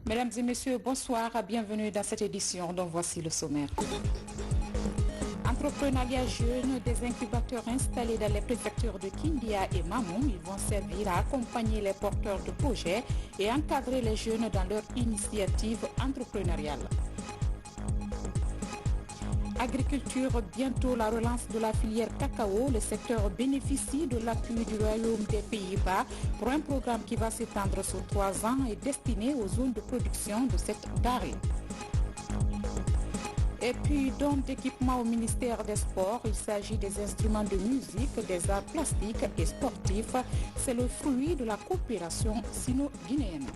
Mesdames et messieurs, bonsoir, bienvenue dans cette édition dont voici le sommaire. Entrepreneuriat jeune, des incubateurs installés dans les préfectures de Kindia et Mamou, ils vont servir à accompagner les porteurs de projets et encadrer les jeunes dans leur initiative entrepreneuriale. Agriculture, bientôt la relance de la filière cacao. Le secteur bénéficie de l'appui du Royaume des Pays-Bas pour un programme qui va s'étendre sur 3 ans et destiné aux zones de production de cette denrée. Et puis, don d'équipement au ministère des Sports, il s'agit des instruments de musique, des arts plastiques et sportifs. C'est le fruit de la coopération sino-guinéenne.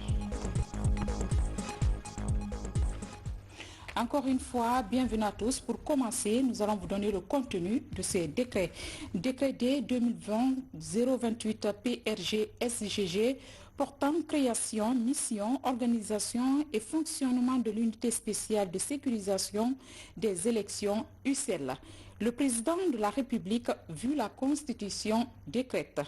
Encore une fois, bienvenue à tous. Pour commencer, nous allons vous donner le contenu de ces décrets. Décret D 2020-028 PRG-SGG portant création, mission, organisation et fonctionnement de l'unité spéciale de sécurisation des élections UCEL. Le président de la République, vu la Constitution, décrète.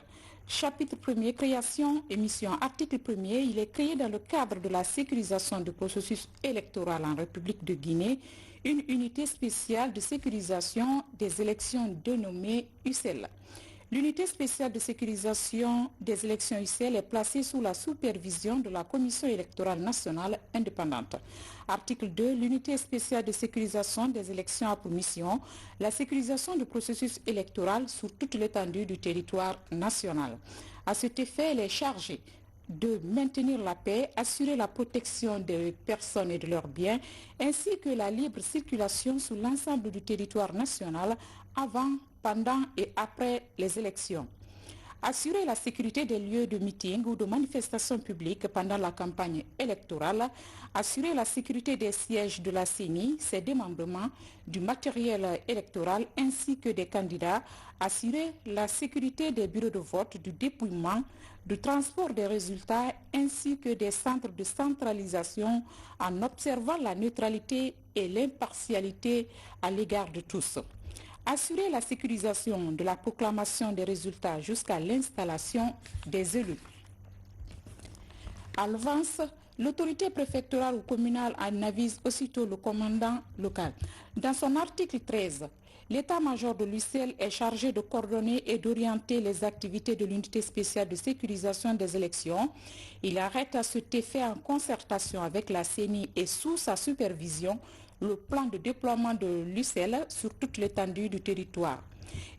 Chapitre 1er, création et mission. Article 1er, il est créé dans le cadre de la sécurisation du processus électoral en République de Guinée, une unité spéciale de sécurisation des élections dénommée UCEL. L'unité spéciale de sécurisation des élections UCEL est placée sous la supervision de la Commission électorale nationale indépendante. Article 2. L'unité spéciale de sécurisation des élections a pour mission la sécurisation du processus électoral sur toute l'étendue du territoire national. À cet effet, elle est chargée de maintenir la paix, assurer la protection des personnes et de leurs biens, ainsi que la libre circulation sur l'ensemble du territoire national avant, pendant et après les élections. Assurer la sécurité des lieux de meeting ou de manifestations publiques pendant la campagne électorale, assurer la sécurité des sièges de la CENI, ses démembrements, du matériel électoral ainsi que des candidats, assurer la sécurité des bureaux de vote, du dépouillement, du transport des résultats ainsi que des centres de centralisation en observant la neutralité et l'impartialité à l'égard de tous. Assurer la sécurisation de la proclamation des résultats jusqu'à l'installation des élus. À l'avance, l'autorité préfectorale ou communale en avise aussitôt le commandant local. Dans son article 13, l'état-major de l'UCEL est chargé de coordonner et d'orienter les activités de l'unité spéciale de sécurisation des élections. Il arrête à cet effet en concertation avec la CENI et sous sa supervision le plan de déploiement de l'UCEL sur toute l'étendue du territoire.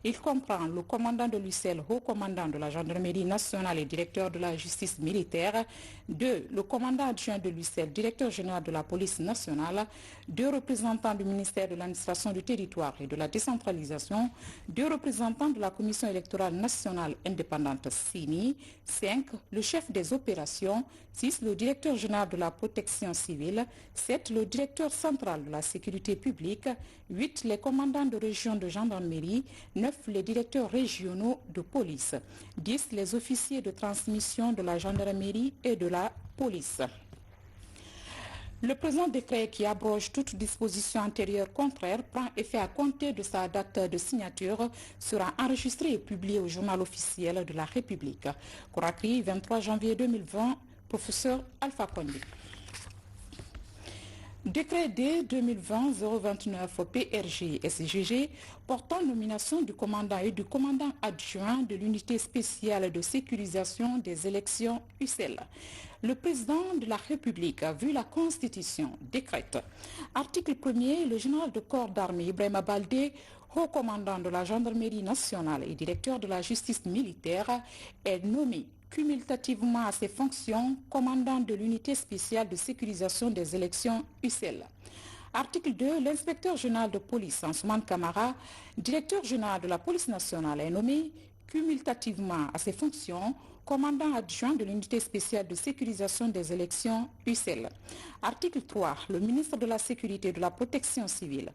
Il comprend le commandant de l'UCEL, haut commandant de la gendarmerie nationale et directeur de la justice militaire. 2. Le commandant adjoint de l'UCEL, directeur général de la police nationale. 2 représentants du ministère de l'administration du territoire et de la décentralisation. 2 représentants de la commission électorale nationale indépendante CENI. 5. Le chef des opérations. 6. Le directeur général de la protection civile. 7. Le directeur central de la sécurité publique. 8. Les commandants de région de gendarmerie. 9. Les directeurs régionaux de police. 10. Les officiers de transmission de la gendarmerie et de la police. Le présent décret qui abroge toute disposition antérieure contraire prend effet à compter de sa date de signature, sera enregistré et publié au journal officiel de la République. Conakry, 23 janvier 2020, professeur Alpha Condé. Décret D 2020-029 PRG-SGG portant nomination du commandant et du commandant adjoint de l'unité spéciale de sécurisation des élections UCEL. Le président de la République, vu la Constitution, décrète. Article 1er, le général de corps d'armée Ibrahima Baldé, haut commandant de la gendarmerie nationale et directeur de la justice militaire, est nommé cumulativement à ses fonctions commandant de l'unité spéciale de sécurisation des élections UCEL. Article 2. L'inspecteur général de police, Ansoumane Kamara, directeur général de la police nationale, est nommé cumulativement à ses fonctions commandant adjoint de l'unité spéciale de sécurisation des élections UCEL. Article 3. Le ministre de la Sécurité et de la Protection civile,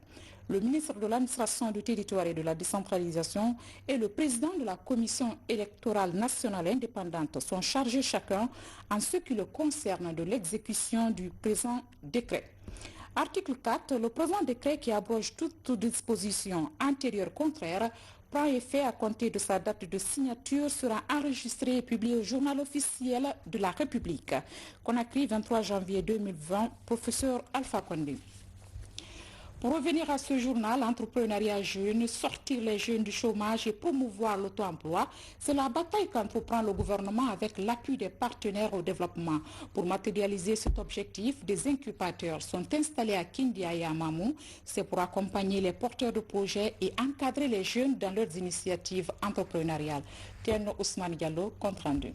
le ministre de l'Administration du territoire et de la décentralisation et le président de la Commission électorale nationale indépendante sont chargés chacun en ce qui le concerne de l'exécution du présent décret. Article 4. Le présent décret qui abroge toute disposition antérieure contraire prend effet à compter de sa date de signature sera enregistré et publié au journal officiel de la République. Conakry, 23 janvier 2020, professeur Alpha Condé. Pour revenir à ce journal, entrepreneuriat jeune, sortir les jeunes du chômage et promouvoir l'auto-emploi, c'est la bataille qu'entreprend le gouvernement avec l'appui des partenaires au développement. Pour matérialiser cet objectif, des incubateurs sont installés à Kindia et à Mamou. C'est pour accompagner les porteurs de projets et encadrer les jeunes dans leurs initiatives entrepreneuriales. Tierno Ousmane Diallo, compte rendu.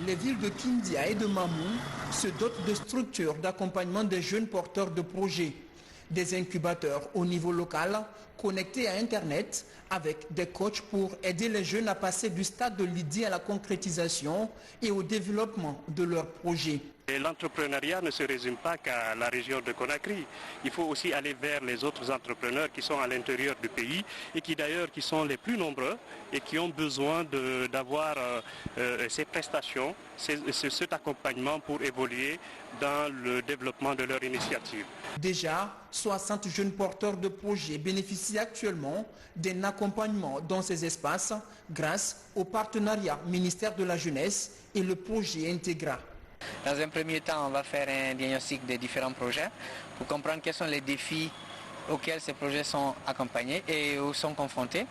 Les villes de Kindia et de Mamou se dotent de structures d'accompagnement des jeunes porteurs de projets. Des incubateurs au niveau local connectés à Internet avec des coachs pour aider les jeunes à passer du stade de l'idée à la concrétisation et au développement de leurs projets. L'entrepreneuriat ne se résume pas qu'à la région de Conakry. Il faut aussi aller vers les autres entrepreneurs qui sont à l'intérieur du pays et qui d'ailleurs qui sont les plus nombreux et qui ont besoin d'avoir ces prestations, cet accompagnement pour évoluer dans le développement de leur initiative. Déjà, 60 jeunes porteurs de projets bénéficient actuellement d'un accompagnement dans ces espaces grâce au partenariat ministère de la Jeunesse et le projet Integra. Dans un premier temps, on va faire un diagnostic des différents projets pour comprendre quels sont les défis auxquels ces projets sont accompagnés et où sont confrontés.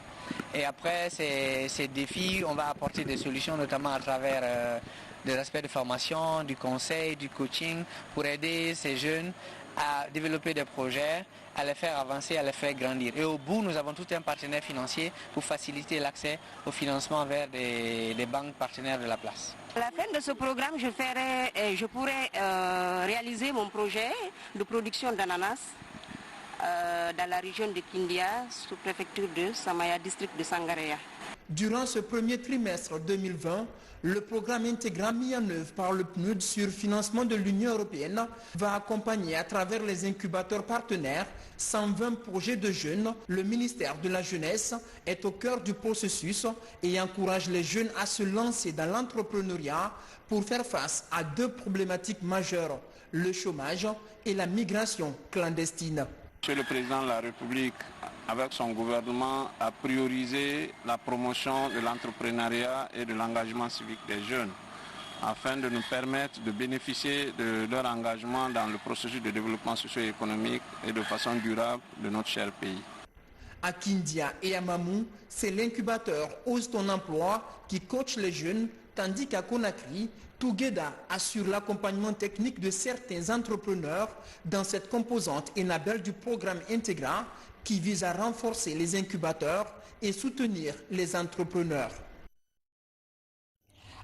Et après ces défis, on va apporter des solutions, notamment à travers des aspects de formation, du conseil, du coaching, pour aider ces jeunes à développer des projets, à les faire avancer, à les faire grandir. Et au bout, nous avons tout un partenaire financier pour faciliter l'accès au financement vers des banques partenaires de la place. À la fin de ce programme, je pourrai réaliser mon projet de production d'ananas dans la région de Kindia, sous-préfecture de Samaya, district de Sangaréa. Durant ce premier trimestre 2020, le programme Integra mis en œuvre par le PNUD sur financement de l'Union européenne va accompagner à travers les incubateurs partenaires 120 projets de jeunes. Le ministère de la Jeunesse est au cœur du processus et encourage les jeunes à se lancer dans l'entrepreneuriat pour faire face à deux problématiques majeures, le chômage et la migration clandestine. Monsieur le Président de la République, avec son gouvernement, a priorisé la promotion de l'entrepreneuriat et de l'engagement civique des jeunes afin de nous permettre de bénéficier de leur engagement dans le processus de développement socio-économique et de façon durable de notre cher pays. À Kindia et à Mamou, c'est l'incubateur Ose ton emploi qui coach les jeunes, tandis qu'à Conakry, Tougeda assure l'accompagnement technique de certains entrepreneurs dans cette composante Enabel du programme Integra qui vise à renforcer les incubateurs et soutenir les entrepreneurs.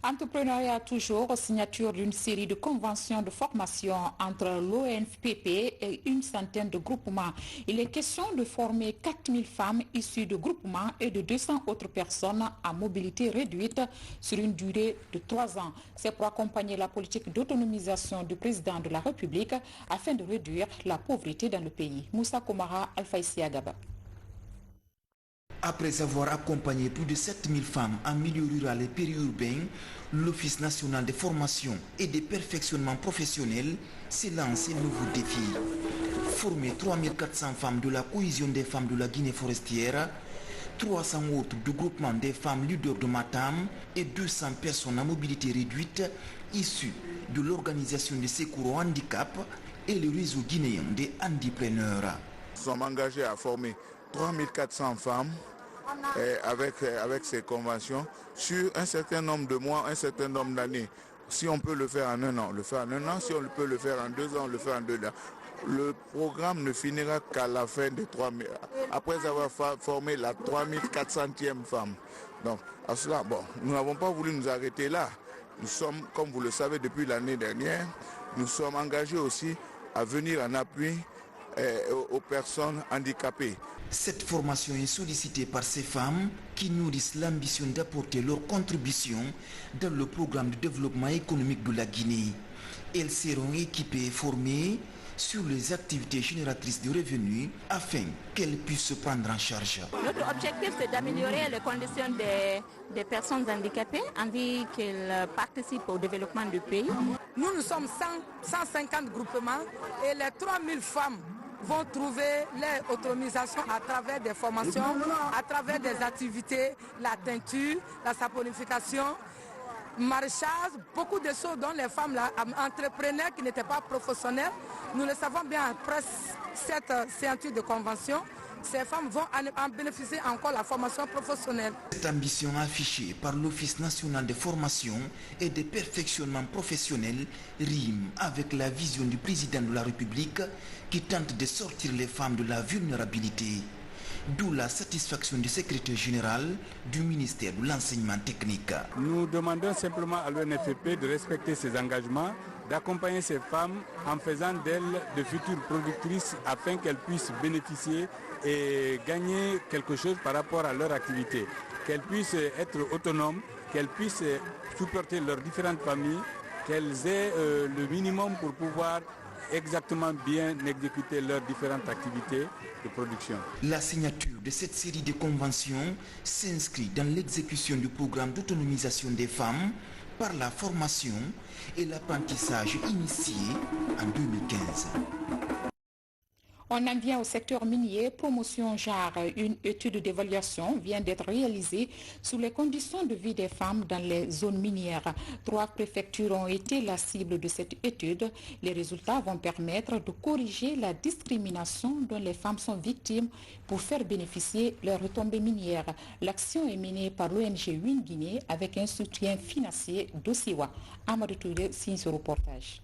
Entrepreneuriat toujours, signature d'une série de conventions de formation entre l'ONFPP et une centaine de groupements. Il est question de former 4000 femmes issues de groupements et de 200 autres personnes à mobilité réduite sur une durée de 3 ans. C'est pour accompagner la politique d'autonomisation du président de la République afin de réduire la pauvreté dans le pays. Moussa Komara, Alpha Agaba. Après avoir accompagné plus de 7000 femmes en milieu rural et périurbain, l'Office national de formation et de perfectionnement professionnel s'est lancé un nouveau défi. Former 3400 femmes de la cohésion des femmes de la Guinée forestière, 300 autres du groupement des femmes leaders de Matam et 200 personnes à mobilité réduite issues de l'organisation des secours au handicap et le réseau guinéen des handipreneurs. Nous sommes engagés à former 3400 femmes avec ces conventions sur un certain nombre de mois, un certain nombre d'années. Si on peut le faire en 1 an, le faire en 1 an. Si on peut le faire en 2 ans, le faire en 2 ans. Le programme ne finira qu'à la fin des 3000, après avoir formé la 3400e femme. Donc, à cela, nous n'avons pas voulu nous arrêter là. Nous sommes, comme vous le savez, depuis l'année dernière, nous sommes engagés aussi à venir en appui aux personnes handicapées. Cette formation est sollicitée par ces femmes qui nourrissent l'ambition d'apporter leur contribution dans le programme de développement économique de la Guinée. Elles seront équipées et formées sur les activités génératrices de revenus afin qu'elles puissent se prendre en charge. Notre objectif, c'est d'améliorer les conditions des personnes handicapées envie qu'elles participent au développement du pays. Nous sommes 150 groupements et les 3000 femmes vont trouver leur autonomisation à travers des formations, à travers des activités, la teinture, la saponification, maraîchage, beaucoup de choses dont les femmes là, entrepreneurs qui n'étaient pas professionnels, nous le savons bien après cette ceinture de convention, ces femmes vont en bénéficier encore la formation professionnelle. Cette ambition affichée par l'Office national de formation et de perfectionnement professionnel rime avec la vision du président de la République qui tente de sortir les femmes de la vulnérabilité. D'où la satisfaction du secrétaire général du ministère de l'enseignement technique. Nous demandons simplement à l'ONFP de respecter ses engagements, d'accompagner ces femmes en faisant d'elles de futures productrices afin qu'elles puissent bénéficier et gagner quelque chose par rapport à leur activité, qu'elles puissent être autonomes, qu'elles puissent supporter leurs différentes familles, qu'elles aient le minimum pour pouvoir exactement bien exécuter leurs différentes activités de production. La signature de cette série de conventions s'inscrit dans l'exécution du programme d'autonomisation des femmes par la formation et l'apprentissage initié en 2015. On en vient au secteur minier. Promotion genre, une étude d'évaluation vient d'être réalisée sur les conditions de vie des femmes dans les zones minières. 3 préfectures ont été la cible de cette étude. Les résultats vont permettre de corriger la discrimination dont les femmes sont victimes pour faire bénéficier leurs retombées minières. L'action est menée par l'ONG Win Guinée avec un soutien financier d'Osiwa. Amadou Touré signe ce reportage.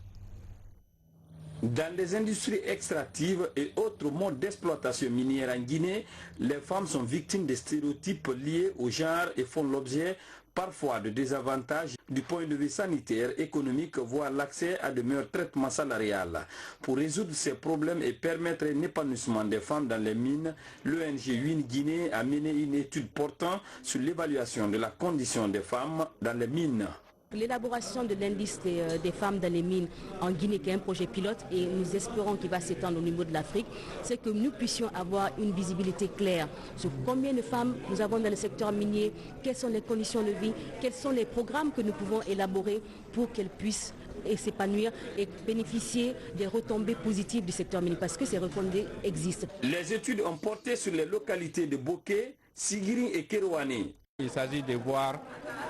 Dans les industries extractives et autres modes d'exploitation minière en Guinée, les femmes sont victimes des stéréotypes liés au genre et font l'objet parfois de désavantages du point de vue sanitaire, économique, voire l'accès à de meilleurs traitements salariaux. Pour résoudre ces problèmes et permettre un épanouissement des femmes dans les mines, l'ONG Win Guinée a mené une étude portant sur l'évaluation de la condition des femmes dans les mines. L'élaboration de l'indice des femmes dans les mines en Guinée, qui est un projet pilote et nous espérons qu'il va s'étendre au niveau de l'Afrique, c'est que nous puissions avoir une visibilité claire sur combien de femmes nous avons dans le secteur minier, quelles sont les conditions de vie, quels sont les programmes que nous pouvons élaborer pour qu'elles puissent s'épanouir et bénéficier des retombées positives du secteur minier, parce que ces retombées existent. Les études ont porté sur les localités de Boké, Sigiri et Kerouané. Il s'agit de voir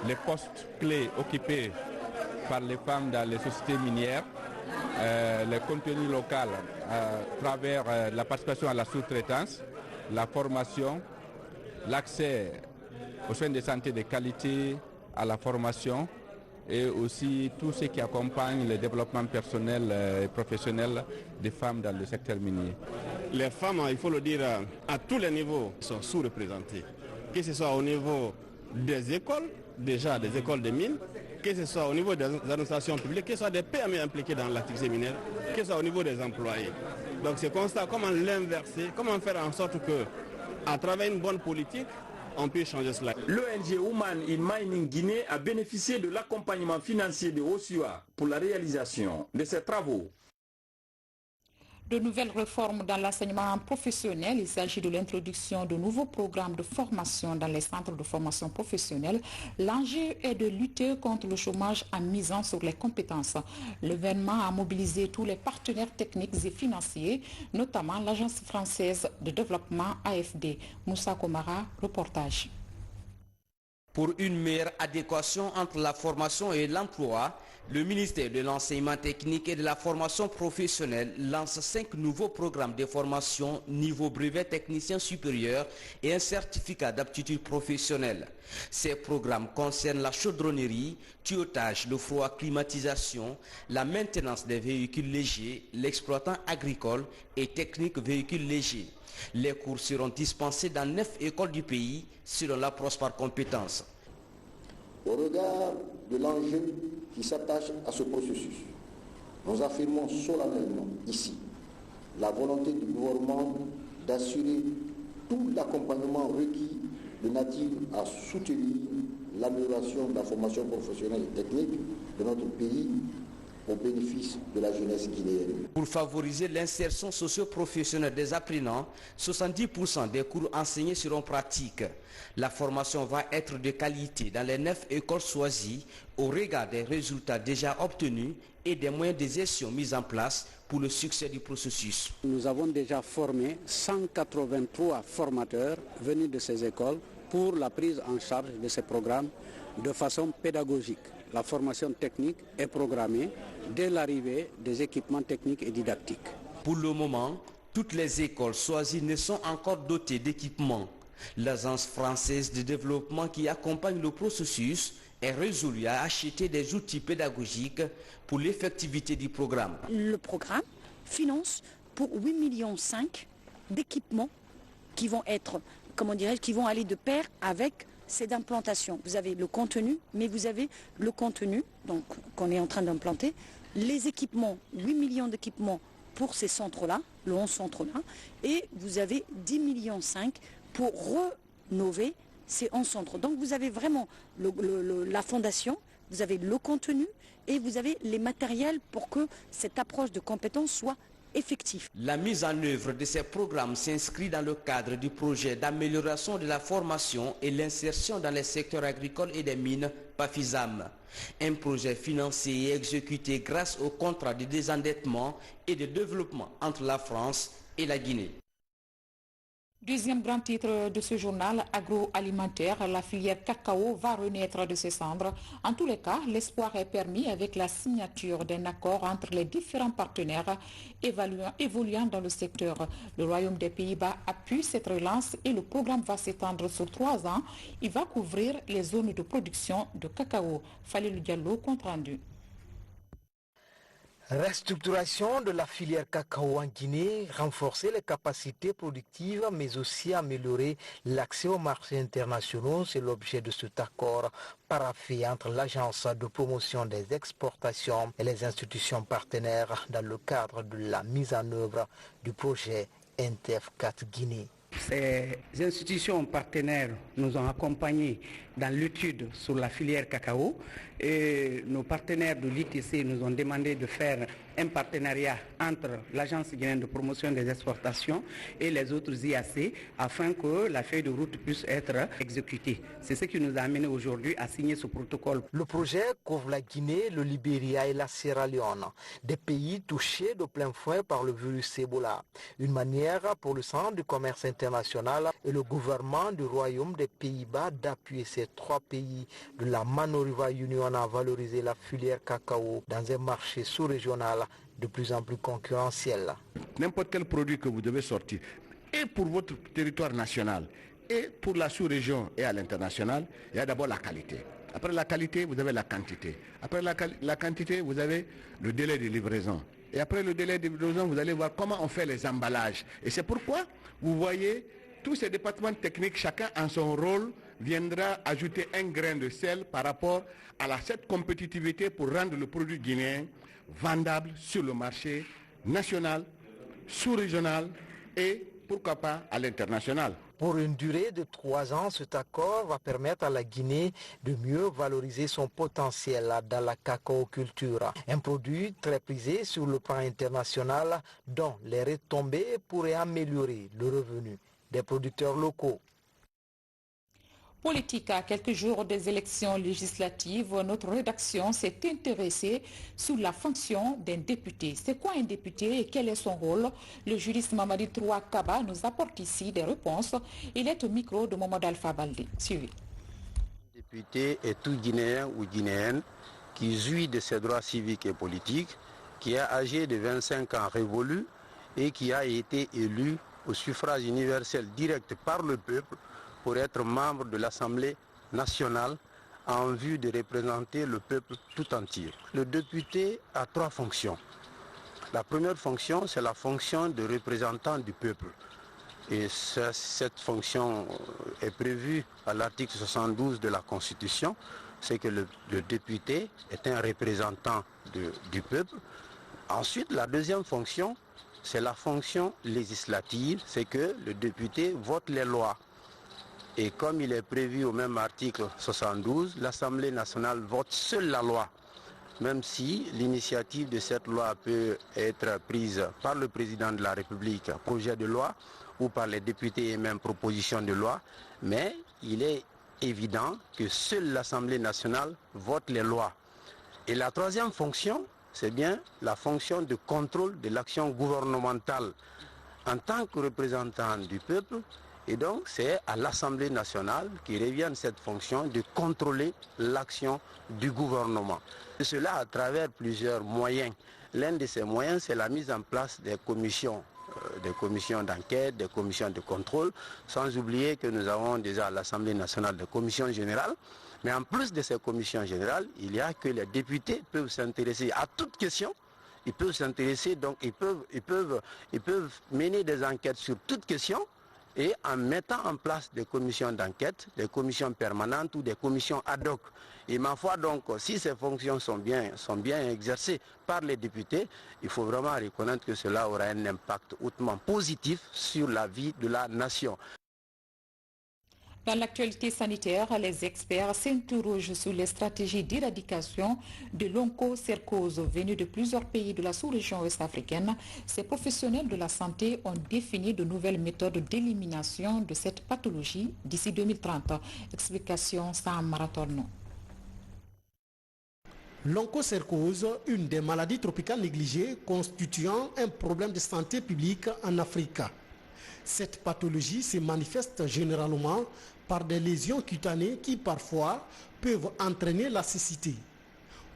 les postes clés occupés par les femmes dans les sociétés minières, le contenu local à travers la participation à la sous-traitance, la formation, l'accès aux soins de santé de qualité, à la formation et aussi tout ce qui accompagne le développement personnel et professionnel des femmes dans le secteur minier. Les femmes, il faut le dire, à tous les niveaux, sont sous-représentées. Que ce soit au niveau des écoles, déjà des écoles de mines, que ce soit au niveau des administrations publiques, que ce soit des PME impliquées dans l'activité minière, que ce soit au niveau des employés. Donc c'est constat, comment l'inverser, comment faire en sorte que, à travers une bonne politique, on peut changer cela. L'ONG Women in Mining Guinée a bénéficié de l'accompagnement financier de Osiwa pour la réalisation de ces travaux. De nouvelles réformes dans l'enseignement professionnel. Il s'agit de l'introduction de nouveaux programmes de formation dans les centres de formation professionnelle. L'enjeu est de lutter contre le chômage en misant sur les compétences. L'événement a mobilisé tous les partenaires techniques et financiers, notamment l'Agence française de développement AFD. Moussa Komara, reportage. Pour une meilleure adéquation entre la formation et l'emploi, le ministère de l'Enseignement technique et de la formation professionnelle lance 5 nouveaux programmes de formation niveau brevet technicien supérieur et un certificat d'aptitude professionnelle. Ces programmes concernent la chaudronnerie, tuyautage, le froid, climatisation, la maintenance des véhicules légers, l'exploitant agricole et technique véhicules légers. Les cours seront dispensés dans 9 écoles du pays selon l'approche par compétences. Au regard de l'enjeu qui s'attache à ce processus, nous affirmons solennellement ici la volonté du gouvernement d'assurer tout l'accompagnement requis de nature à soutenir l'amélioration de la formation professionnelle et technique de notre pays au bénéfice de la jeunesse guinéenne. Pour favoriser l'insertion socio-professionnelle des apprenants, 70% des cours enseignés seront pratiques. La formation va être de qualité dans les 9 écoles choisies au regard des résultats déjà obtenus et des moyens de gestion mis en place pour le succès du processus. Nous avons déjà formé 183 formateurs venus de ces écoles pour la prise en charge de ces programmes de façon pédagogique. La formation technique est programmée dès l'arrivée des équipements techniques et didactiques. Pour le moment, toutes les écoles choisies ne sont encore dotées d'équipements. L'Agence française de développement qui accompagne le processus est résolue à acheter des outils pédagogiques pour l'effectivité du programme. Le programme finance pour 8,5 millions d'équipements qui vont être, qui vont aller de pair avec cette implantation. Vous avez le contenu, mais vous avez le contenu donc qu'on est en train d'implanter, les équipements, 8 millions d'équipements pour ces centres-là, le 11 centres-là, et vous avez 10,5 millions pour rénover ces 11 centres. Donc vous avez vraiment la fondation, vous avez le contenu et vous avez les matériels pour que cette approche de compétences soit effective. La mise en œuvre de ces programmes s'inscrit dans le cadre du projet d'amélioration de la formation et l'insertion dans les secteurs agricoles et des mines PAFISAM. Un projet financé et exécuté grâce au contrat de désendettement et de développement entre la France et la Guinée. Deuxième grand titre de ce journal agroalimentaire, la filière cacao va renaître de ses cendres. En tous les cas, l'espoir est permis avec la signature d'un accord entre les différents partenaires évoluant dans le secteur. Le Royaume des Pays-Bas appuie cette relance et le programme va s'étendre sur 3 ans. Il va couvrir les zones de production de cacao. Falilou Diallo, compte rendu. Restructuration de la filière cacao en Guinée, renforcer les capacités productives mais aussi améliorer l'accès aux marchés internationaux, c'est l'objet de cet accord paraphé entre l'Agence de promotion des exportations et les institutions partenaires dans le cadre de la mise en œuvre du projet NTF4 Guinée. Ces institutions partenaires nous ont accompagnés dans l'étude sur la filière cacao et nos partenaires de l'ITC nous ont demandé de faire un partenariat entre l'Agence guinéenne de promotion des exportations et les autres IAC afin que la feuille de route puisse être exécutée. C'est ce qui nous a amené aujourd'hui à signer ce protocole. Le projet couvre la Guinée, le Libéria et la Sierra Leone, des pays touchés de plein fouet par le virus Ebola. Une manière pour le Centre du commerce international et le gouvernement du Royaume des Pays-Bas d'appuyer ces 3 pays de la Manoriva Union à valoriser la filière cacao dans un marché sous-régional de plus en plus concurrentiel. N'importe quel produit que vous devez sortir, et pour votre territoire national, et pour la sous-région et à l'international, il y a d'abord la qualité. Après la qualité, vous avez la quantité. Après la quantité, vous avez le délai de livraison. Et après le délai de livraison, vous allez voir comment on fait les emballages. Et c'est pourquoi vous voyez tous ces départements techniques, chacun en son rôle, viendra ajouter un grain de sel par rapport à cette compétitivité pour rendre le produit guinéen vendable sur le marché national, sous-régional et pourquoi pas à l'international. Pour une durée de 3 ans, cet accord va permettre à la Guinée de mieux valoriser son potentiel dans la cacaoculture. Un produit très prisé sur le plan international dont les retombées pourraient améliorer le revenu des producteurs locaux. Politique, à quelques jours des élections législatives, notre rédaction s'est intéressée sur la fonction d'un député. C'est quoi un député et quel est son rôle? Le juriste Mamadi Troua Kaba nous apporte ici des réponses. Il est au micro de Mohamed Alpha Baldé. Suivez. Le député est tout Guinéen ou Guinéenne qui jouit de ses droits civiques et politiques, qui est âgé de 25 ans révolus et qui a été élu au suffrage universel direct par le peuple pour être membre de l'Assemblée nationale en vue de représenter le peuple tout entier. Le député a 3 fonctions. La première fonction, c'est la fonction de représentant du peuple. Et cette fonction est prévue à l'article 72 de la Constitution. C'est que le député est un représentant du peuple. Ensuite, la deuxième fonction, c'est la fonction législative. C'est que le député vote les lois. Et comme il est prévu au même article 72, l'Assemblée nationale vote seule la loi. même si l'initiative de cette loi peut être prise par le président de la République, projet de loi, ou par les députés et même proposition de loi, mais il est évident que seule l'Assemblée nationale vote les lois. Et la troisième fonction, c'est bien la fonction de contrôle de l'action gouvernementale en tant que représentant du peuple. Et donc c'est à l'Assemblée nationale qui revient cette fonction de contrôler l'action du gouvernement. Et cela à travers plusieurs moyens. L'un de ces moyens, c'est la mise en place des commissions d'enquête, des commissions de contrôle, sans oublier que nous avons déjà à l'Assemblée nationale des commissions générales. Mais en plus de ces commissions générales, il y a que les députés peuvent s'intéresser à toute question. Ils peuvent s'intéresser, donc ils peuvent mener des enquêtes sur toute question. Et en mettant en place des commissions d'enquête, des commissions permanentes ou des commissions ad hoc. Et ma foi donc, si ces fonctions sont bien exercées par les députés, il faut vraiment reconnaître que cela aura un impact hautement positif sur la vie de la nation. Dans l'actualité sanitaire, les experts s'interrogent sur les stratégies d'éradication de l'onchocercose venue de plusieurs pays de la sous-région ouest-africaine. Ces professionnels de la santé ont défini de nouvelles méthodes d'élimination de cette pathologie d'ici 2030. Explication Sam Maratorno. L'onchocercose, une des maladies tropicales négligées constituant un problème de santé publique en Afrique. Cette pathologie se manifeste généralement par des lésions cutanées qui parfois peuvent entraîner la cécité.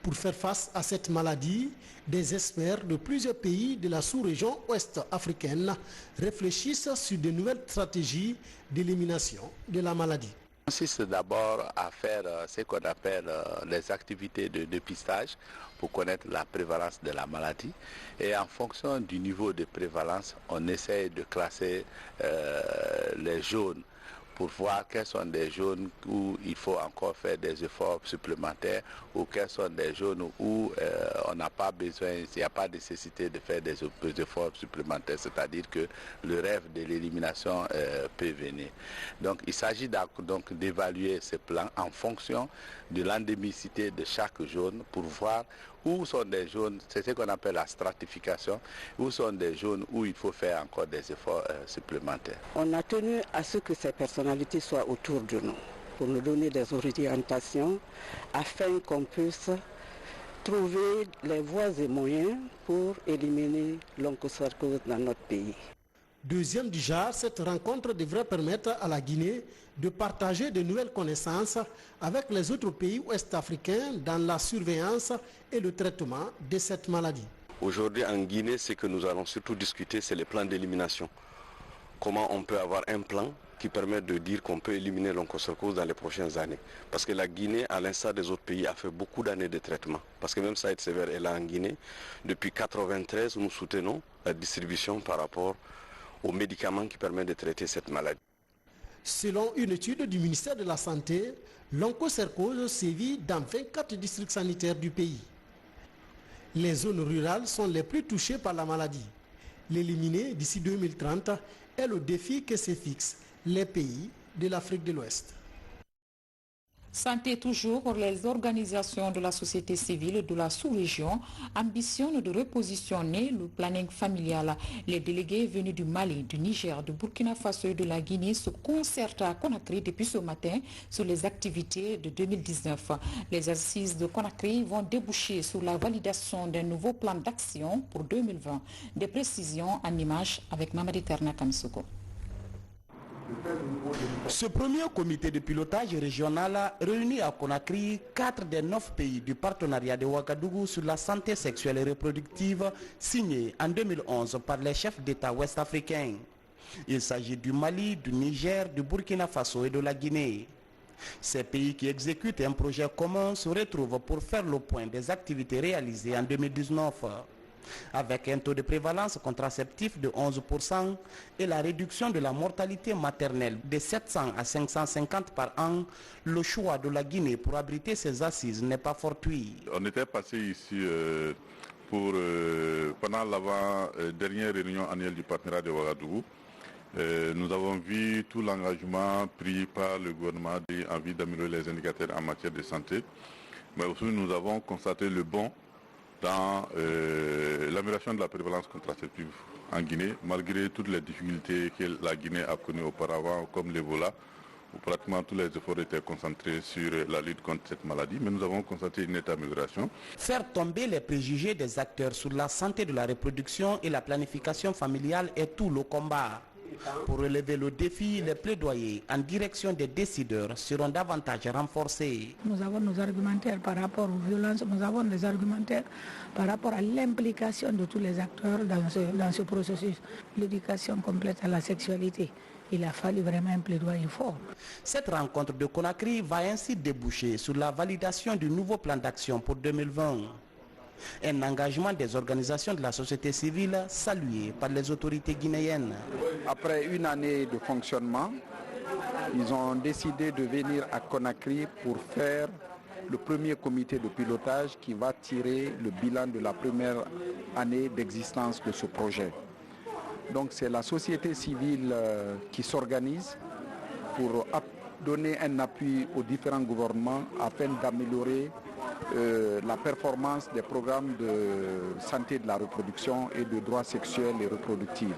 Pour faire face à cette maladie, des experts de plusieurs pays de la sous-région ouest-africaine réfléchissent sur de nouvelles stratégies d'élimination de la maladie. On consiste d'abord à faire ce qu'on appelle les activités de dépistage pour connaître la prévalence de la maladie. Et en fonction du niveau de prévalence, on essaie de classer les jaunes pour voir quels sont des zones où il faut encore faire des efforts supplémentaires ou quelles sont des zones où on n'a pas besoin, il n'y a pas de nécessité de faire des efforts supplémentaires, c'est-à-dire que le rêve de l'élimination peut venir. Donc il s'agit donc d'évaluer ces plans en fonction de l'endémicité de chaque zone pour voir où sont des zones, c'est ce qu'on appelle la stratification, où sont des zones où il faut faire encore des efforts supplémentaires. On a tenu à ce que ces personnalités soient autour de nous pour nous donner des orientations afin qu'on puisse trouver les voies et moyens pour éliminer l'onchocercose dans notre pays. Deuxième du genre, cette rencontre devrait permettre à la Guinée de partager de nouvelles connaissances avec les autres pays ouest-africains dans la surveillance et le traitement de cette maladie. Aujourd'hui en Guinée, ce que nous allons surtout discuter, c'est les plans d'élimination. Comment on peut avoir un plan qui permet de dire qu'on peut éliminer l'onchocercose dans les prochaines années. Parce que la Guinée, à l'instar des autres pays, a fait beaucoup d'années de traitement. Parce que même Saïd Sévère est là en Guinée. Depuis 1993, nous soutenons la distribution par rapport aux médicaments qui permettent de traiter cette maladie. Selon une étude du ministère de la Santé, l'onchocercose sévit dans 24 districts sanitaires du pays. Les zones rurales sont les plus touchées par la maladie. L'éliminer d'ici 2030 est le défi que se fixent les pays de l'Afrique de l'Ouest. Santé toujours, les organisations de la société civile de la sous-région ambitionnent de repositionner le planning familial. Les délégués venus du Mali, du Niger, du Burkina Faso et de la Guinée se concertent à Conakry depuis ce matin sur les activités de 2019. Les assises de Conakry vont déboucher sur la validation d'un nouveau plan d'action pour 2020. Des précisions en images avec Mamadi Terna Kamsouko. Ce premier comité de pilotage régional réunit à Conakry 4 des 9 pays du partenariat de Ouagadougou sur la santé sexuelle et reproductive signé en 2011 par les chefs d'État ouest-africains. Il s'agit du Mali, du Niger, du Burkina Faso et de la Guinée. Ces pays qui exécutent un projet commun se retrouvent pour faire le point des activités réalisées en 2019. Avec un taux de prévalence contraceptif de 11% et la réduction de la mortalité maternelle de 700 à 550 par an, le choix de la Guinée pour abriter ces assises n'est pas fortuit. On était passé ici pendant l'avant-dernière réunion annuelle du partenariat de Ouagadougou. Nous avons vu tout l'engagement pris par le gouvernement en vue d'améliorer les indicateurs en matière de santé. mais aussi nous avons constaté le bond dans l'amélioration de la prévalence contraceptive en Guinée, malgré toutes les difficultés que la Guinée a connues auparavant, comme l'Ebola, où pratiquement tous les efforts étaient concentrés sur la lutte contre cette maladie, mais nous avons constaté une nette amélioration. Faire tomber les préjugés des acteurs sur la santé de la reproduction et la planification familiale est tout le combat. Pour relever le défi, les plaidoyers en direction des décideurs seront davantage renforcés. Nous avons nos argumentaires par rapport aux violences, nous avons des argumentaires par rapport à l'implication de tous les acteurs dans ce processus. L'éducation complète à la sexualité. Il a fallu vraiment un plaidoyer fort. Cette rencontre de Conakry va ainsi déboucher sur la validation du nouveau plan d'action pour 2020. Un engagement des organisations de la société civile salué par les autorités guinéennes. Après une année de fonctionnement, ils ont décidé de venir à Conakry pour faire le premier comité de pilotage qui va tirer le bilan de la première année d'existence de ce projet. Donc c'est la société civile qui s'organise pour donner un appui aux différents gouvernements afin d'améliorer la performance des programmes de santé de la reproduction et de droits sexuels et reproductifs.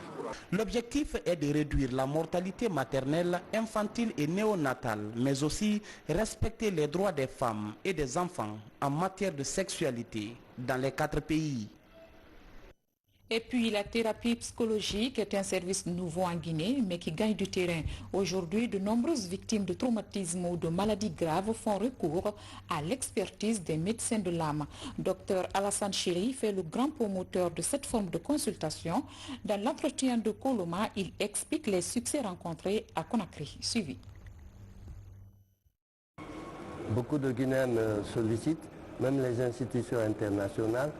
L'objectif est de réduire la mortalité maternelle, infantile et néonatale, mais aussi respecter les droits des femmes et des enfants en matière de sexualité dans les 4 pays. Et puis la thérapie psychologique est un service nouveau en Guinée, mais qui gagne du terrain. Aujourd'hui, de nombreuses victimes de traumatismes ou de maladies graves font recours à l'expertise des médecins de l'âme. Dr Alassane Chérif est le grand promoteur de cette forme de consultation. Dans l'entretien de Koloma, il explique les succès rencontrés à Conakry. Suivi. Beaucoup de Guinéens me sollicitent, même les institutions internationales.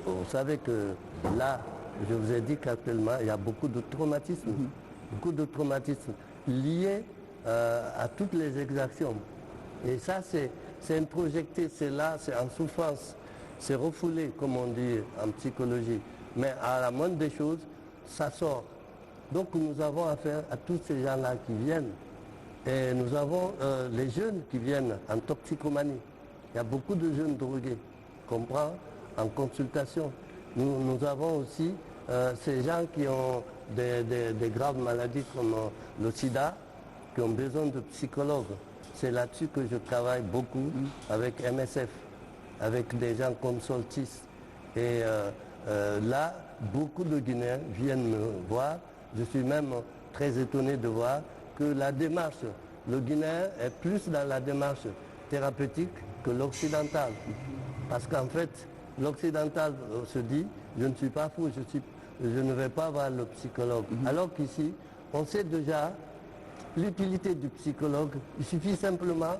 Vous savez que là, je vous ai dit qu'actuellement, il y a beaucoup de traumatismes, liés à toutes les exactions. Et ça, c'est introjecté, c'est là, c'est en souffrance, c'est refoulé, comme on dit en psychologie. Mais à la moindre des choses, ça sort. Donc nous avons affaire à tous ces gens-là qui viennent. Et nous avons les jeunes qui viennent en toxicomanie. Il y a beaucoup de jeunes drogués, comprends, en consultation. Nous avons aussi ces gens qui ont des graves maladies comme le sida, qui ont besoin de psychologues. C'est là-dessus que je travaille beaucoup avec MSF, avec des gens comme Soltis. Et là, beaucoup de Guinéens viennent me voir. Je suis même très étonné de voir que la démarche, le Guinéen est plus dans la démarche thérapeutique que l'occidental. Parce qu'en fait, l'occidental se dit, je ne suis pas fou, je ne vais pas voir le psychologue. Alors qu'ici, on sait déjà l'utilité du psychologue. Il suffit simplement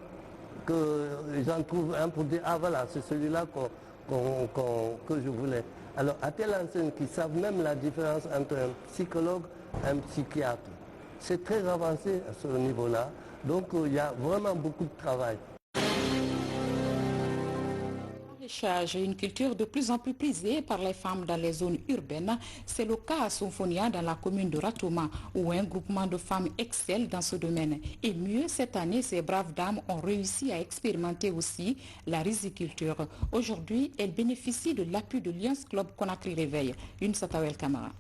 que j'en trouve un pour dire, ah voilà, c'est celui-là que je voulais. Alors, à telle enseigne qu'ils savent même la différence entre un psychologue et un psychiatre. C'est très avancé à ce niveau-là. Donc, il y a vraiment beaucoup de travail. Une culture de plus en plus prisée par les femmes dans les zones urbaines. C'est le cas à Sonfonia, dans la commune de Ratoma, où un groupement de femmes excelle dans ce domaine. Et mieux, cette année, ces braves dames ont réussi à expérimenter aussi la riziculture. Aujourd'hui, elles bénéficient de l'appui de Lions Club Conakry Réveil. Une Satawel Kamara.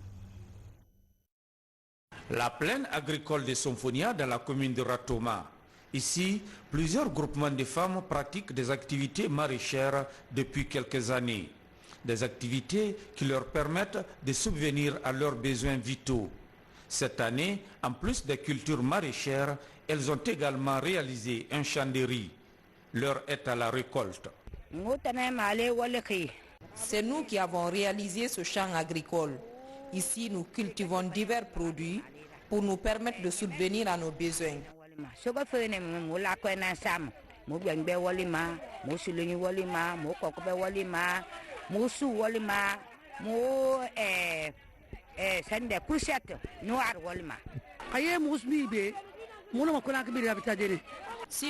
La plaine agricole de Sonfonia dans la commune de Ratoma. Ici, plusieurs groupements de femmes pratiquent des activités maraîchères depuis quelques années. Des activités qui leur permettent de subvenir à leurs besoins vitaux. Cette année, en plus des cultures maraîchères, elles ont également réalisé un champ de riz. L'heure est à la récolte. C'est nous qui avons réalisé ce champ agricole. Ici, nous cultivons divers produits pour nous permettre de subvenir à nos besoins. Si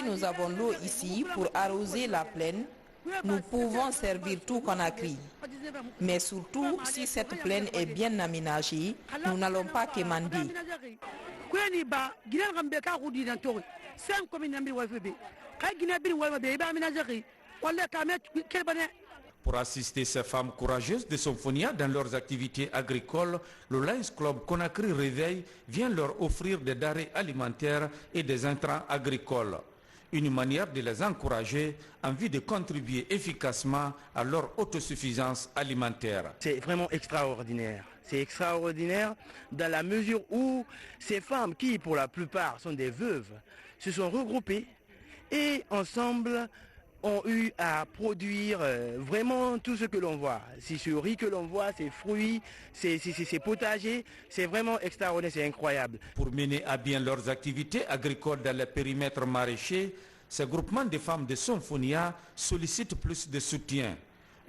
nous avons l'eau ici pour arroser la plaine, nous pouvons servir tout Conakry. Mais surtout, si cette plaine est bien aménagée, nous n'allons pas quémander. Pour assister ces femmes courageuses de Symphonia dans leurs activités agricoles, le Lions Club Conakry Réveil vient leur offrir des denrées alimentaires et des intrants agricoles. Une manière de les encourager en vue de contribuer efficacement à leur autosuffisance alimentaire. C'est vraiment extraordinaire. C'est extraordinaire dans la mesure où ces femmes qui, pour la plupart, sont des veuves, se sont regroupées et ensemble ont eu à produire vraiment tout ce que l'on voit. C'est ce riz que l'on voit, ces fruits, ces potagers, c'est vraiment extraordinaire, c'est incroyable. Pour mener à bien leurs activités agricoles dans les périmètres maraîchers, ces groupements de femmes de Symphonia sollicitent plus de soutien.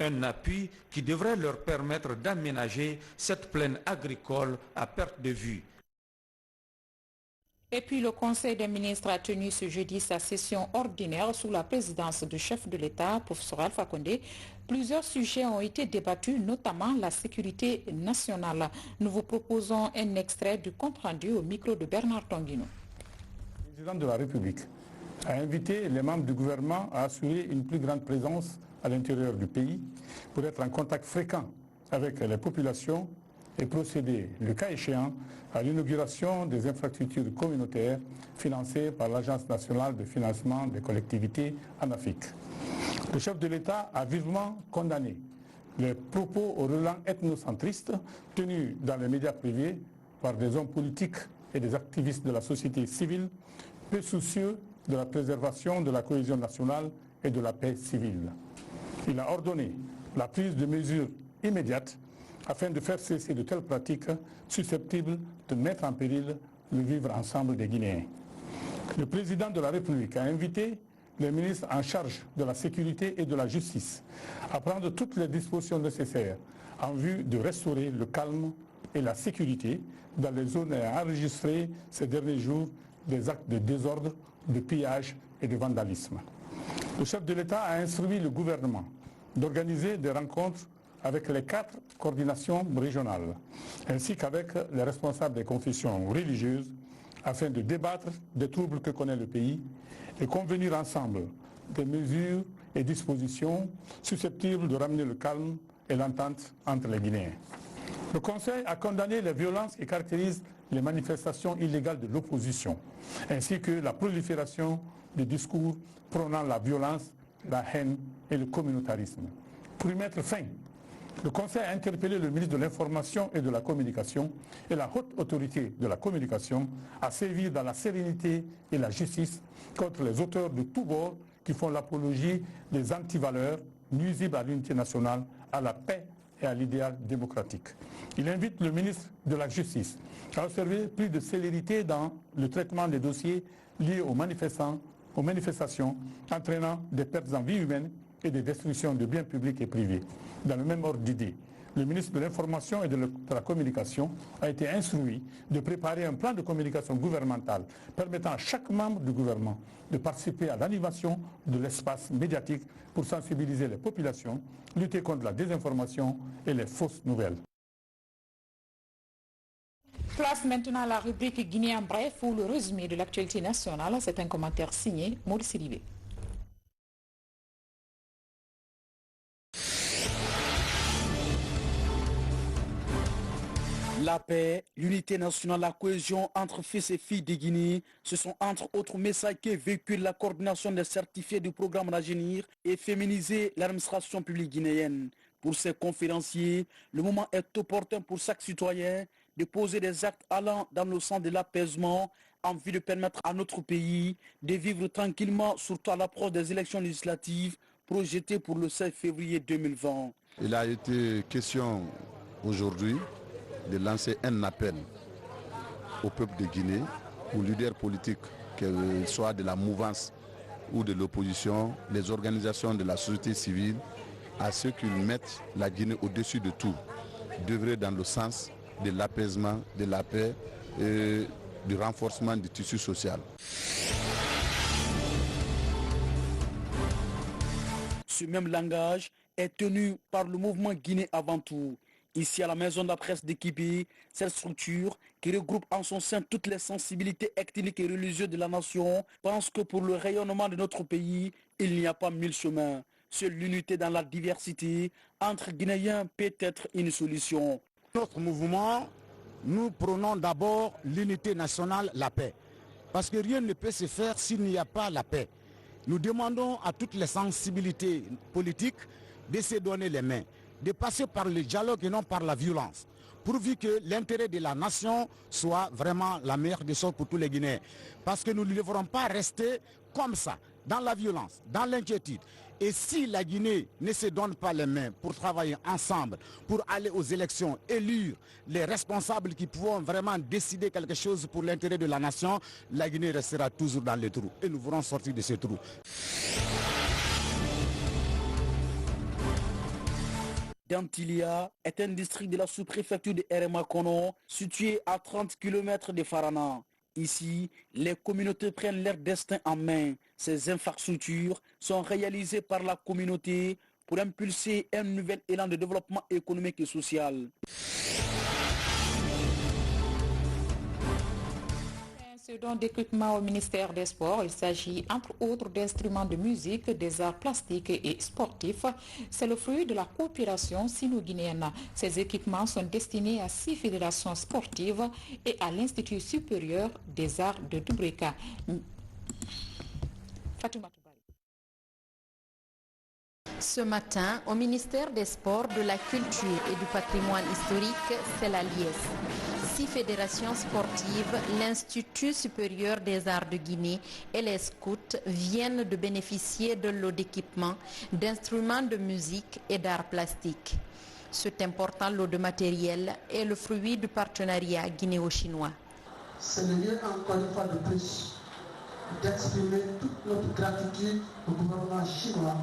Un appui qui devrait leur permettre d'aménager cette plaine agricole à perte de vue. Et puis le Conseil des ministres a tenu ce jeudi sa session ordinaire sous la présidence du chef de l'État, professeur Alpha Condé. Plusieurs sujets ont été débattus, notamment la sécurité nationale. Nous vous proposons un extrait du compte-rendu au micro de Bernard Tonguino. Le président de la République a invité les membres du gouvernement à assurer une plus grande présence à l'intérieur du pays pour être en contact fréquent avec les populations et procéder, le cas échéant, à l'inauguration des infrastructures communautaires financées par l'Agence nationale de financement des collectivités en Afrique. Le chef de l'État a vivement condamné les propos au relent ethnocentristes tenus dans les médias privés par des hommes politiques et des activistes de la société civile peu soucieux de la préservation de la cohésion nationale et de la paix civile. Il a ordonné la prise de mesures immédiates afin de faire cesser de telles pratiques susceptibles de mettre en péril le vivre ensemble des Guinéens. Le président de la République a invité les ministres en charge de la sécurité et de la justice à prendre toutes les dispositions nécessaires en vue de restaurer le calme et la sécurité dans les zones enregistrées ces derniers jours des actes de désordre, de pillage et de vandalisme. Le chef de l'État a instruit le gouvernement d'organiser des rencontres avec les 4 coordinations régionales, ainsi qu'avec les responsables des confessions religieuses, afin de débattre des troubles que connaît le pays et convenir ensemble des mesures et dispositions susceptibles de ramener le calme et l'entente entre les Guinéens. Le Conseil a condamné les violences qui caractérisent les manifestations illégales de l'opposition, ainsi que la prolifération des discours prônant la violence, la haine et le communautarisme. Pour y mettre fin, le Conseil a interpellé le ministre de l'Information et de la Communication et la haute autorité de la communication à sévir dans la sérénité et la justice contre les auteurs de tous bords qui font l'apologie des antivaleurs nuisibles à l'unité nationale, à la paix et à l'idéal démocratique. Il invite le ministre de la Justice à observer plus de célérité dans le traitement des dossiers liés aux manifestations entraînant des pertes en vie humaine et des destructions de biens publics et privés. Dans le même ordre d'idées, le ministre de l'Information et de la Communication a été instruit de préparer un plan de communication gouvernemental permettant à chaque membre du gouvernement de participer à l'animation de l'espace médiatique pour sensibiliser les populations, lutter contre la désinformation et les fausses nouvelles. Place maintenant à la rubrique Guinée en bref ou le résumé de l'actualité nationale. C'est un commentaire signé Maurice Rivet. La paix, l'unité nationale, la cohésion entre fils et filles de Guinée, ce sont entre autres messages que véhicule la coordination des certifiés du programme Rajeunir et féminiser l'administration publique guinéenne. Pour ces conférenciers, le moment est opportun pour chaque citoyen de poser des actes allant dans le sens de l'apaisement en vue de permettre à notre pays de vivre tranquillement, surtout à l'approche des élections législatives projetées pour le 16 février 2020. Il a été question aujourd'hui de lancer un appel au peuple de Guinée, aux leaders politiques, qu'ils soient de la mouvance ou de l'opposition, les organisations de la société civile, à ceux qui mettent la Guinée au-dessus de tout, d'œuvrer dans le sens de l'apaisement, de la paix et du renforcement du tissu social. Ce même langage est tenu par le mouvement Guinée avant tout. Ici à la maison de la presse d'Ekibé, cette structure qui regroupe en son sein toutes les sensibilités ethniques et religieuses de la nation pense que pour le rayonnement de notre pays, il n'y a pas 1000 chemins. Seule l'unité dans la diversité entre Guinéens peut être une solution. Notre mouvement, nous prônons d'abord l'unité nationale, la paix. Parce que rien ne peut se faire s'il n'y a pas la paix. Nous demandons à toutes les sensibilités politiques de se donner les mains, de passer par le dialogue et non par la violence, pourvu que l'intérêt de la nation soit vraiment la meilleure des choses pour tous les Guinéens. Parce que nous ne devrons pas rester comme ça, dans la violence, dans l'inquiétude. Et si la Guinée ne se donne pas les mains pour travailler ensemble, pour aller aux élections, élire les responsables qui pourront vraiment décider quelque chose pour l'intérêt de la nation, la Guinée restera toujours dans les trous. Et nous pourrons sortir de ces trous. Dantilia est un district de la sous-préfecture de Erema-Kono, situé à 30 km de Farana. Ici, les communautés prennent leur destin en main. Ces infrastructures sont réalisées par la communauté pour impulser un nouvel élan de développement économique et social. Ce don d'équipement au ministère des Sports, il s'agit entre autres d'instruments de musique, des arts plastiques et sportifs. C'est le fruit de la coopération sino-guinéenne. Ces équipements sont destinés à 6 fédérations sportives et à l'Institut supérieur des arts de Dubreka. Fatima. Ce matin, au ministère des Sports, de la Culture et du Patrimoine historique, c'est la liesse. 6 fédérations sportives, l'Institut supérieur des arts de Guinée et les scouts viennent de bénéficier de lots d'équipements, d'instruments de musique et d'arts plastiques. Cet important lot de matériel est le fruit du partenariat guinéo-chinois. C'est le lieu encore une fois de plus d'exprimer toute notre gratitude au gouvernement chinois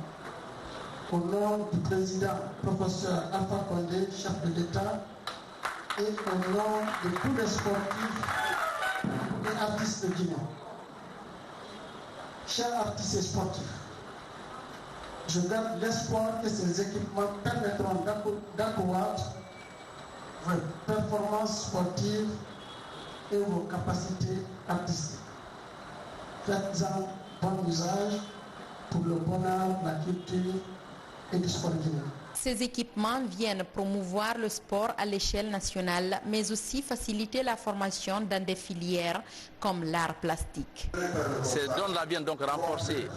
au nom du président professeur Alpha Condé, chef de l'État, et au nom de tous les sportifs et artistes de Guinée. Chers artistes et sportifs, je garde l'espoir que ces équipements permettront d'accroître vos performances sportives et vos capacités artistiques. Faites-en bon usage pour le bonheur, la culture et du sport guinéen. Ces équipements viennent promouvoir le sport à l'échelle nationale, mais aussi faciliter la formation dans des filières comme l'art plastique. Ces dons-là viennent donc renforcer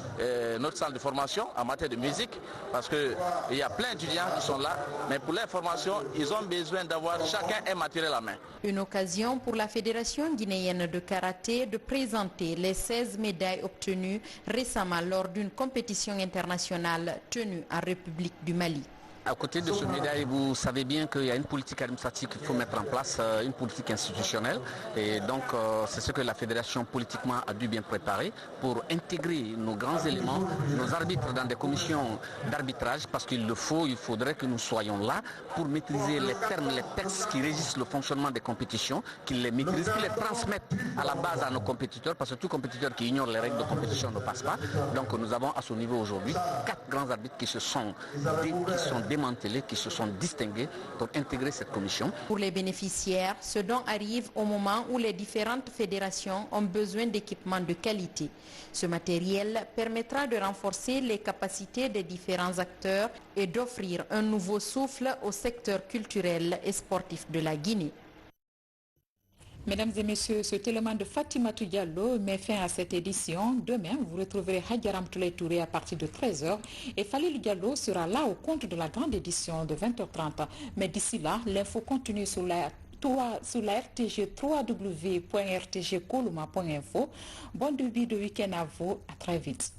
notre salle de formation en matière de musique, parce qu'il y a plein d'étudiants qui sont là, mais pour leur formation, ils ont besoin d'avoir chacun un matériel à main. Une occasion pour la Fédération guinéenne de karaté de présenter les 16 médailles obtenues récemment lors d'une compétition internationale tenue en République du Mali. À côté de ce médaille, vous savez bien qu'il y a une politique administrative qu'il faut mettre en place, une politique institutionnelle. Et donc, c'est ce que la fédération politiquement a dû bien préparer pour intégrer nos grands éléments, nos arbitres dans des commissions d'arbitrage, parce qu'il le faut, il faudrait que nous soyons là pour maîtriser les termes, les textes qui régissent le fonctionnement des compétitions, qu'ils les maîtrisent, qu'ils les transmettent à la base à nos compétiteurs, parce que tout compétiteur qui ignore les règles de compétition ne passe pas. Donc, nous avons à ce niveau aujourd'hui 4 grands arbitres qui sont démantelés, qui se sont distingués pour intégrer cette commission. Pour les bénéficiaires, ce don arrive au moment où les différentes fédérations ont besoin d'équipements de qualité. Ce matériel permettra de renforcer les capacités des différents acteurs et d'offrir un nouveau souffle au secteur culturel et sportif de la Guinée. Mesdames et messieurs, cet élément de Fatima Diallo met fin à cette édition. Demain, vous retrouverez Hadjaram Touré à partir de 13h et Falil Diallo sera là au compte de la grande édition de 20h30. Mais d'ici là, l'info continue sur la RTG www.rtgkoloma.info. Bon début de week-end à vous, à très vite.